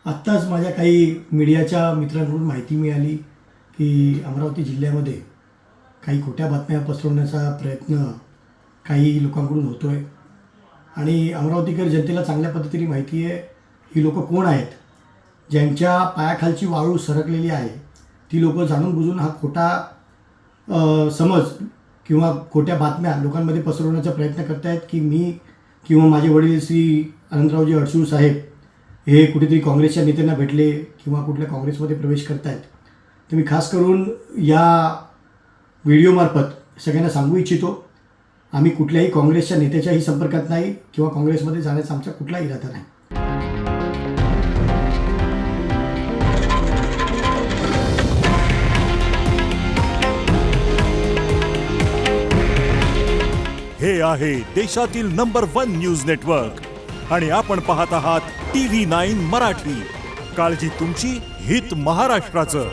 आत्ताच माझ्या काही मीडियाच्या मित्रांकडून माहिती मिळाली की अमरावती जिल्ह्यामध्ये काही खोट्या बातम्या पसरवण्याचा प्रयत्न काही लोकांकडून होतो आहे आणि अमरावतीकर जनतेला चांगल्या पद्धतीने माहिती आहे ही लोकं कोण आहेत. ज्यांच्या पायाखालची वाळू सरकलेली आहे ती लोकं जाणून बुजून हा खोटा समज किंवा खोट्या बातम्या लोकांमध्ये पसरवण्याचा प्रयत्न करत आहेत की मी किंवा माझे वडील श्री अनंतरावजी अडसूळ साहेब हे कुठेतरी काँग्रेसच्या नेत्यांना भेटले किंवा कुठल्या काँग्रेसमध्ये प्रवेश करत आहेत. तर मी खास करून या व्हिडिओमार्फत सगळ्यांना सांगू इच्छितो, आम्ही कुठल्याही काँग्रेसच्या नेत्याच्याही संपर्कात नाही किंवा काँग्रेसमध्ये जाण्याचा आमचा कुठलाही इरादा नाही. हे आहे देशातील नंबर 1 न्यूज नेटवर्क आणि आपण पाहत आहात TV9 मराठी. काळजी तुमची, हित महाराष्ट्राचं.